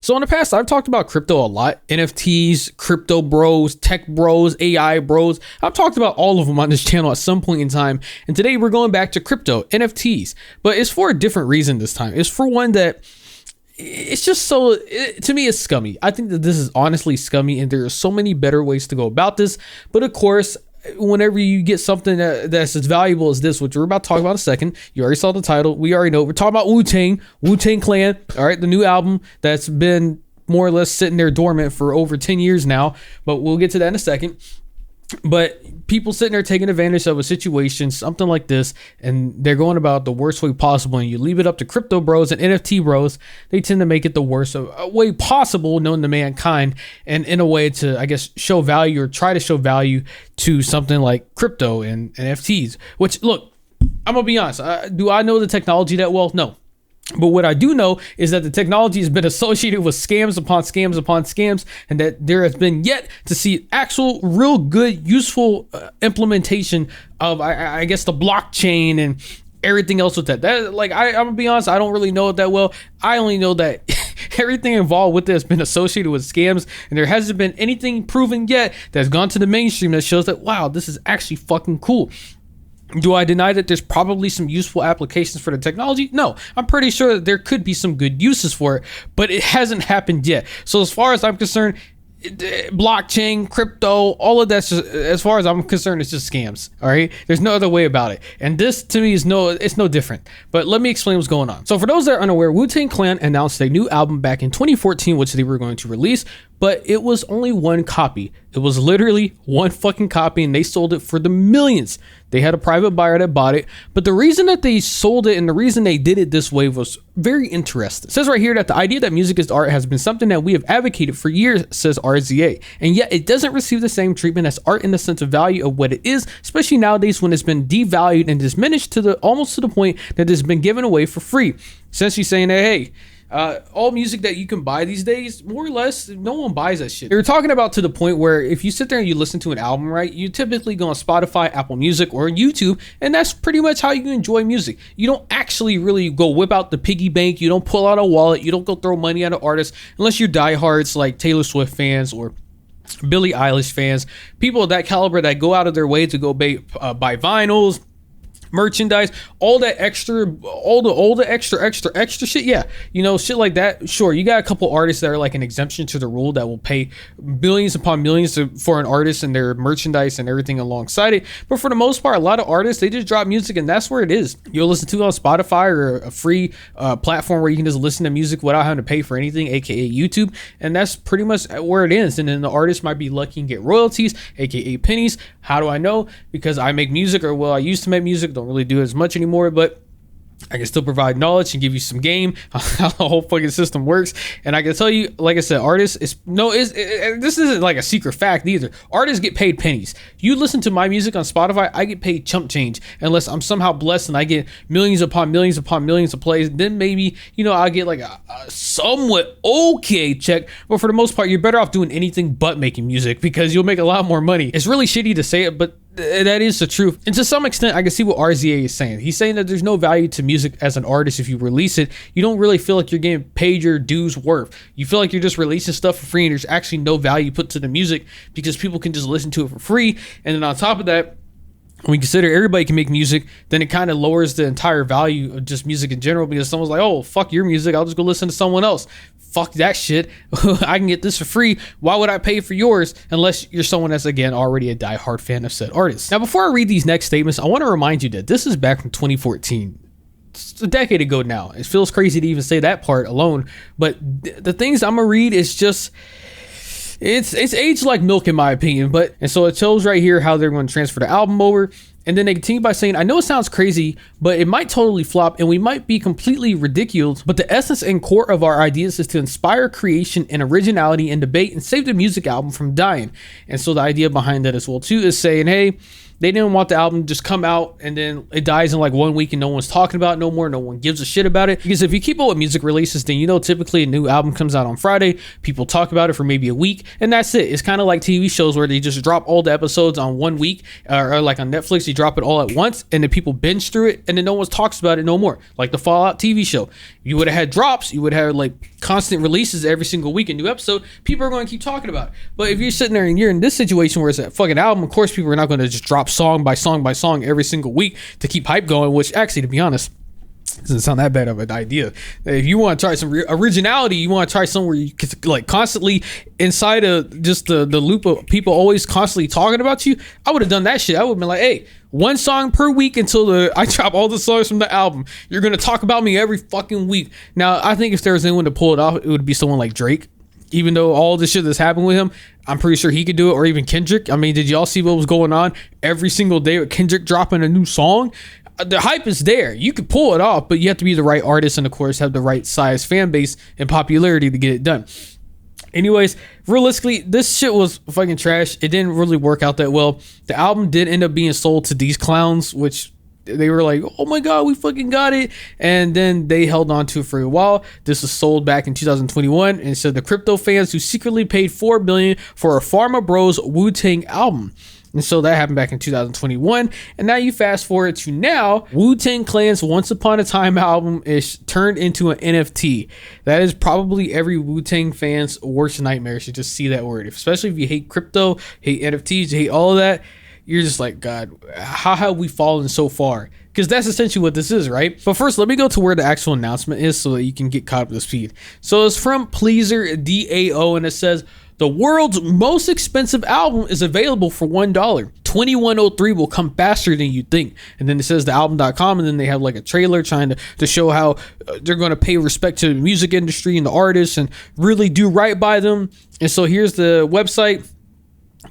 So in the past, I've talked about crypto a lot. NFTs, crypto bros, tech bros, AI bros. I've talked about all of them on this channel at some point in time. And today we're going back to crypto, NFTs. But it's for a different reason this time. It's for one that it's just to me, it's scummy. I think that this is honestly scummy, and there are so many better ways to go about this. But of course, whenever you get something that's as valuable as this, which we're about to talk about in a second, you already saw the title. We already know we're talking about Wu-Tang Clan. All right, the new album that's been more or less sitting there dormant for over 10 years now, but we'll get to that in a second. But people sitting there taking advantage of a situation, something like this, and they're going about the worst way possible, and you leave it up to crypto bros and NFT bros. They tend to make it the worst way possible known to mankind, and in a way to, I guess, show value or try to show value to something like crypto and NFTs. Which, look, I'm gonna be honest, do I know the technology that well? No. But what I do know is that the technology has been associated with scams upon scams upon scams, and that there has been yet to see actual, real good, useful implementation of, I guess, the blockchain and everything else with that. I'm gonna be honest, I don't really know it that well. I only know that everything involved with it has been associated with scams, and there hasn't been anything proven yet that's gone to the mainstream that shows that, wow, this is actually fucking cool. Do I deny that there's probably some useful applications for the technology? No, I'm pretty sure that there could be some good uses for it, but it hasn't happened yet. So as far as I'm concerned, blockchain, crypto, all of that's just, as far as I'm concerned, it's just scams. All right, there's no other way about it, and this to me is no different. But let me explain what's going on. So for those that are unaware, Wu-Tang Clan announced a new album back in 2014, which they were going to release, but it was only one copy. It was literally one fucking copy, and they sold it for the millions. They had a private buyer that bought it, but the reason that they sold it and the reason they did it this way was very interesting. It says right here that the idea that music is art has been something that we have advocated for years, says RZA, and yet it doesn't receive the same treatment as art in the sense of value of what it is, especially nowadays when it's been devalued and diminished to almost to the point that it's been given away for free. Essentially saying that, hey, all music that you can buy these days, more or less, no one buys that shit. They're talking about to the point where if you sit there and you listen to an album, right, you typically go on Spotify, Apple Music, or YouTube, and that's pretty much how you enjoy music. You don't actually really go whip out the piggy bank. You don't pull out a wallet. You don't go throw money at an artist unless you're diehards like Taylor Swift fans or Billie Eilish fans, people of that caliber that go out of their way to go buy vinyls, merchandise, all that extra, all the extra shit. Yeah, you know, shit like that. Sure, you got a couple artists that are like an exemption to the rule that will pay billions upon millions for an artist and their merchandise and everything alongside it. But for the most part, a lot of artists, they just drop music and that's where it is. You'll listen to it on Spotify or a free platform where you can just listen to music without having to pay for anything, aka YouTube, and that's pretty much where it is. And then the artist might be lucky and get royalties, aka pennies. How do I know? Because I make music, or well, I used to make music. Don't really do it as much anymore, but I can still provide knowledge and give you some game how the whole fucking system works. And I can tell you, like I said, artists this isn't like a secret fact either. Artists get paid pennies. You listen to my music on Spotify, I get paid chump change unless I'm somehow blessed and I get millions upon millions upon millions of plays. Then maybe, you know, I'll get like a somewhat okay check. But for the most part, you're better off doing anything but making music because you'll make a lot more money. It's really shitty to say it, but that is the truth. And to some extent, I can see what RZA is saying. He's saying that there's no value to music as an artist. If you release it, you don't really feel like you're getting paid your dues worth. You feel like you're just releasing stuff for free and there's actually no value put to the music because people can just listen to it for free. And then on top of that, when you consider everybody can make music, then it kind of lowers the entire value of just music in general because someone's like, oh, fuck your music, I'll just go listen to someone else. Fuck that shit. I can get this for free. Why would I pay for yours unless you're someone that's, again, already a diehard fan of said artist? Now, before I read these next statements, I want to remind you that this is back from 2014. It's a decade ago now. It feels crazy to even say that part alone, but the things I'm going to read is just... It's aged like milk in my opinion, and so it shows right here how they're going to transfer the album over. And then they continue by saying, I know it sounds crazy, but it might totally flop and we might be completely ridiculed. But the essence and core of our ideas is to inspire creation and originality and debate and save the music album from dying. And so the idea behind that as well too is saying, hey, They didn't want the album to just come out and then it dies in like 1 week and no one's talking about it no more. No one gives a shit about it. Because if you keep up with music releases, then you know typically a new album comes out on Friday. People talk about it for maybe a week and that's it. It's kind of like TV shows where they just drop all the episodes on 1 week, or like on Netflix, you drop it all at once and then people binge through it and then no one talks about it no more. Like the Fallout TV show. You would have had drops. You would have like constant releases every single week, a new episode. People are going to keep talking about it. But if you're sitting there and you're in this situation where it's a fucking album, of course people are not going to just drop song by song by song every single week to keep hype going, which actually, to be honest, doesn't sound that bad of an idea. If you want to try some originality, you want to try somewhere you can like constantly inside of just the loop of people always constantly talking about you. I would have done that shit. I would have been like, hey, 1 song per week until I drop all the songs from the album. You're going to talk about me every fucking week. Now, I think if there was anyone to pull it off, it would be someone like Drake. Even though all this shit that's happened with him, I'm pretty sure he could do it, or even Kendrick. I mean, did y'all see what was going on every single day with Kendrick dropping a new song? The hype is there. You could pull it off, but you have to be the right artist and, of course, have the right size fan base and popularity to get it done. Anyways, realistically, this shit was fucking trash. It didn't really work out that well. The album did end up being sold to these clowns, which they were like, oh my god, we fucking got it, and then they held on to it for a while. This was sold back in 2021 and said the crypto fans who secretly paid $4 billion for a Pharma Bros Wu-Tang album. And so that happened back in 2021. And now you fast forward to now, Wu-Tang Clan's Once Upon a Time album is turned into an NFT. That is probably every Wu-Tang fan's worst nightmare to just see that word. Especially if you hate crypto, hate NFTs, hate all of that. You're just like, God, how have we fallen so far? Because that's essentially what this is, right? But first, let me go to where the actual announcement is so that you can get caught up to speed. So it's from Pleaser DAO, and it says, the world's most expensive album is available for $1. 2103 will come faster than you think. And then it says the album.com, and then they have like a trailer trying to show how they're going to pay respect to the music industry and the artists and really do right by them. And so here's the website.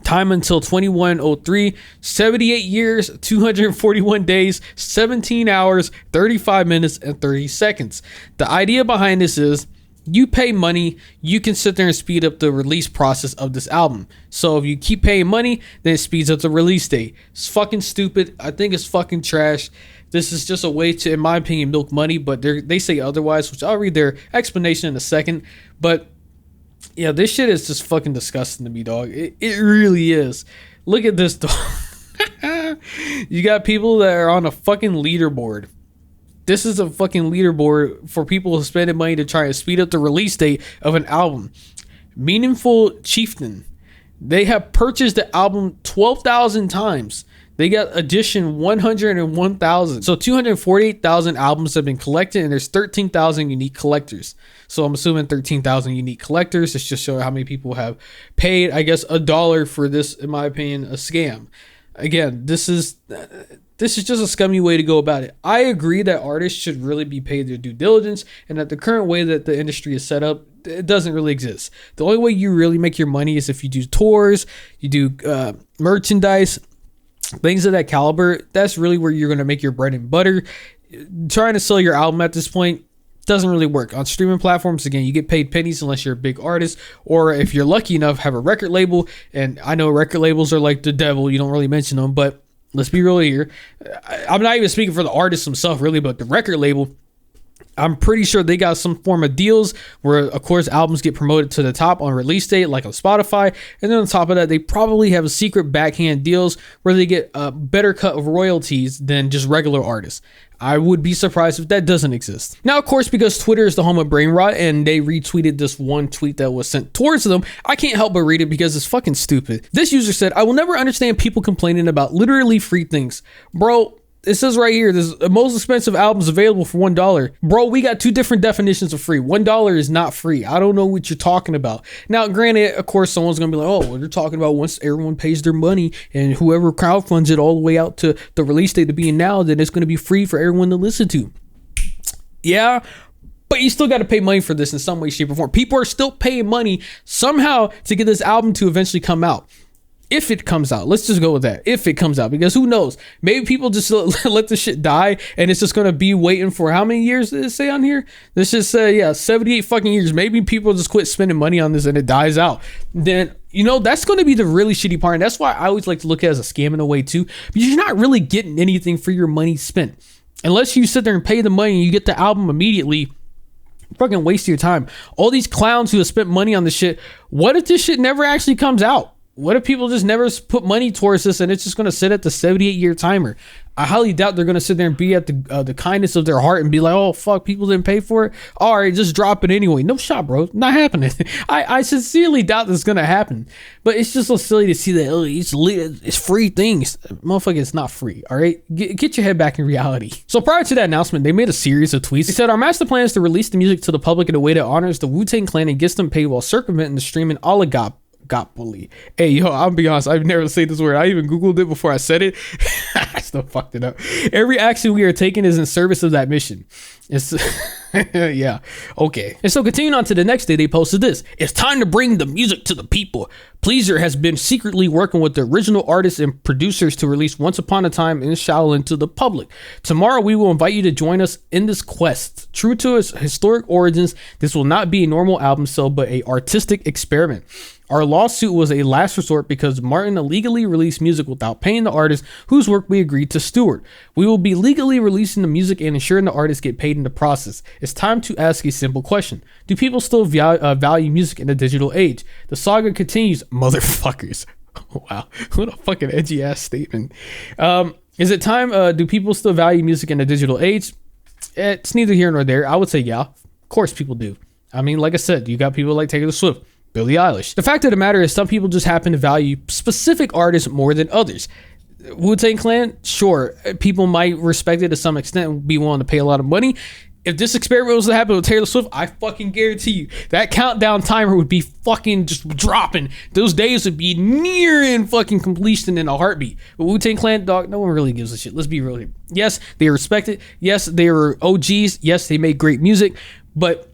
Time until 2103, 78 years, 241 days, 17 hours, 35 minutes, and 30 seconds. The idea behind this is you pay money, you can sit there and speed up the release process of this album. So if you keep paying money, then it speeds up the release date. It's fucking stupid. I think it's fucking trash. This is just a way to, in my opinion, milk money, but they say otherwise, which I'll read their explanation in a second. But yeah, this shit is just fucking disgusting to me, dog. It really is. Look at this, dog. You got people that are on a fucking leaderboard. This is a fucking leaderboard for people spending money to try and speed up the release date of an album. Meaningful Chieftain. They have purchased the album 12,000 times. They got edition 101,000. So 248,000 albums have been collected, and there's 13,000 unique collectors. So I'm assuming 13,000 unique collectors. It's just showing how many people have paid, I guess, $1 for this, in my opinion, a scam. Again, this is just a scummy way to go about it. I agree that artists should really be paid their due diligence, and that the current way that the industry is set up, it doesn't really exist. The only way you really make your money is if you do tours, you do merchandise, things of that caliber. That's really where you're going to make your bread and butter. Trying to sell your album at this point doesn't really work. On streaming platforms, again, you get paid pennies unless you're a big artist, or if you're lucky enough, have a record label. And I know record labels are like the devil. You don't really mention them, but let's be real here. I'm not even speaking for the artist himself, really, but the record label, I'm pretty sure they got some form of deals where, of course, albums get promoted to the top on release date, like on Spotify. And then on top of that, they probably have secret backhand deals where they get a better cut of royalties than just regular artists. I would be surprised if that doesn't exist. Now, of course, because Twitter is the home of brain rot and they retweeted this one tweet that was sent towards them, I can't help but read it because it's fucking stupid. This user said, I will never understand people complaining about literally free things. Bro, it says right here, there's the most expensive albums available for $1. Bro, we got two different definitions of free. $1 is not free. I don't know what you're talking about. Now, granted, of course, someone's going to be like, oh, well, they're talking about once everyone pays their money and whoever crowdfunds it all the way out to the release date to being now, then it's going to be free for everyone to listen to. Yeah, but you still got to pay money for this in some way, shape, or form. People are still paying money somehow to get this album to eventually come out. If it comes out, let's just go with that. If it comes out, because who knows? Maybe people just let the shit die, and it's just gonna be waiting for how many years did it say on here? Let's just say 78 fucking years. Maybe people just quit spending money on this and it dies out. Then that's going to be the really shitty part, and that's why I always like to look at it as a scam in a way too, because you're not really getting anything for your money spent unless you sit there and pay the money and you get the album immediately. Fucking waste your time. All these clowns who have spent money on this shit. What if this shit never actually comes out? What if people just never put money towards this and it's just going to sit at the 78-year timer? I highly doubt they're going to sit there and be at the kindness of their heart and be like, oh, fuck, people didn't pay for it. All right, just drop it anyway. No shot, bro. Not happening. I sincerely doubt this is going to happen. But it's just so silly to see that it's free things. Motherfucker, it's not free, all right? Get your head back in reality. So prior to that announcement, they made a series of tweets. They said, our master plan is to release the music to the public in a way that honors the Wu-Tang Clan and gets them paid while circumventing the streaming oligopoly. Hey, yo, I'll be honest, I've never said this word. I even Googled it before I said it. I still fucked it up. Every action we are taking is in service of that mission. It's yeah, okay. And so continuing on to the next day, they posted this. It's time to bring the music to the people. Pleaser has been secretly working with the original artists and producers to release Once Upon a Time in Shaolin to the public. Tomorrow, we will invite you to join us in this quest. True to its historic origins, this will not be a normal album sale, but an artistic experiment. Our lawsuit was a last resort because Martin illegally released music without paying the artist whose work we agreed to steward. We will be legally releasing the music and ensuring the artists get paid in the process. It's time to ask a simple question. Do people still value music in the digital age? The saga continues, motherfuckers. Wow, what a fucking edgy ass statement. Is it time? Do people still value music in the digital age? It's neither here nor there. I would say yeah, of course people do. I mean, like I said, you got people like Taylor Swift, Billie Eilish. The fact of the matter is some people just happen to value specific artists more than others. Wu-Tang Clan, sure, people might respect it to some extent and be willing to pay a lot of money. If this experiment was to happen with Taylor Swift, I fucking guarantee you that countdown timer would be fucking just dropping. Those days would be nearing fucking completion in a heartbeat. But Wu-Tang Clan, dog, no one really gives a shit. Let's be real here. Yes, they respect it. Yes, they were OGs. Yes, they made great music. But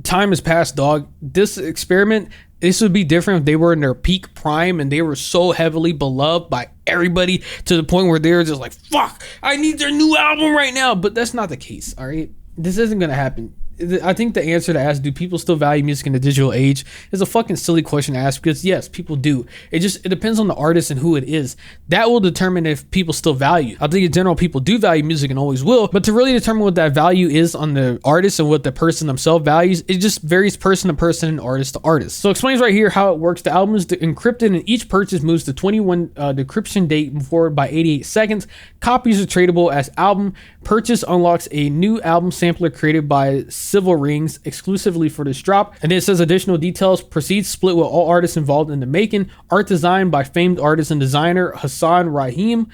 time has passed, dog. This experiment, this would be different if they were in their peak prime and they were so heavily beloved by everybody to the point where they're just like, fuck, I need their new album right now. But that's not the case, all right? This isn't going to happen. I think the answer to ask, do people still value music in the digital age, is a fucking silly question to ask, because yes, people do. It depends on the artist and who it is. That will determine if people still value. I think in general, people do value music and always will, but to really determine what that value is on the artist and what the person themselves values, it just varies person to person and artist to artist. So it explains right here how it works. The album is encrypted and each purchase moves the 21 decryption date forward by 88 seconds. Copies are tradable as album. Purchase unlocks a new album sampler created by Civil Rings exclusively for this drop. And it says additional details. Proceeds split with all artists involved in the making. Art designed by famed artist and designer Hassan Rahim.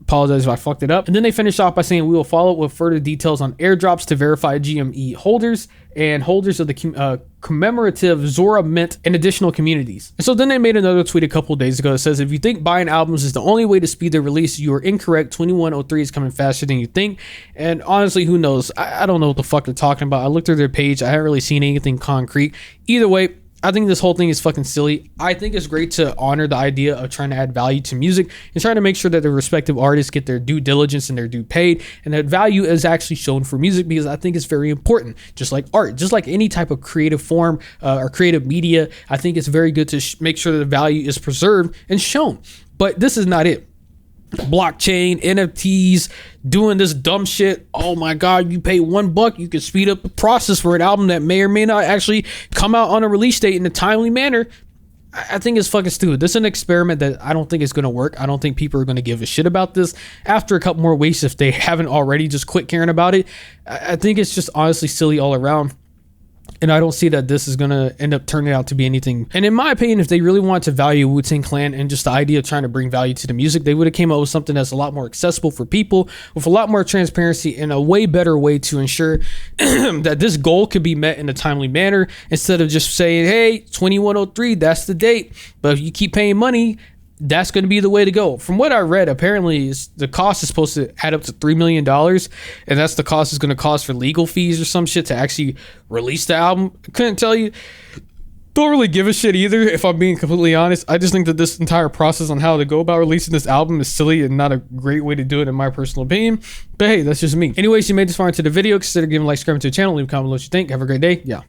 Apologize if I fucked it up. And then they finish off by saying we will follow up with further details on airdrops to verify GME holders and holders of the commemorative Zora Mint and additional communities. And so then they made another tweet a couple of days ago that says, if you think buying albums is the only way to speed their release, you are incorrect. 2103 is coming faster than you think. And honestly, who knows? I don't know what the fuck they're talking about. I looked through their page. I haven't really seen anything concrete. Either way, I think this whole thing is fucking silly. I think it's great to honor the idea of trying to add value to music and trying to make sure that the respective artists get their due diligence and their due paid, and that value is actually shown for music, because I think it's very important. Just like art, just like any type of creative form or creative media, I think it's very good to make sure that the value is preserved and shown. But this is not it. Blockchain, NFTs, doing this dumb shit. Oh my god, you pay $1, you can speed up the process for an album that may or may not actually come out on a release date in a timely manner. I think it's fucking stupid. This is an experiment that I don't think is going to work. I don't think people are going to give a shit about this after a couple more weeks if they haven't already just quit caring about it. I think it's just honestly silly all around. And I don't see that this is going to end up turning out to be anything. And in my opinion, if they really want to value Wu-Tang Clan and just the idea of trying to bring value to the music, they would have came up with something that's a lot more accessible for people, with a lot more transparency and a way better way to ensure that this goal could be met in a timely manner, instead of just saying, hey, 2103, that's the date. But if you keep paying money, that's going to be the way to go. From what I read, apparently the cost is supposed to add up to $3 million, and that's the cost is going to cost for legal fees or some shit to actually release the album. I couldn't tell you. Don't really give a shit either, if I'm being completely honest. I just think that this entire process on how to go about releasing this album is silly and not a great way to do it in my personal opinion. But hey, that's just me. Anyways, you made this far into the video, consider giving a like, subscribing to the channel, leave a comment below what you think. Have a great day. Yeah.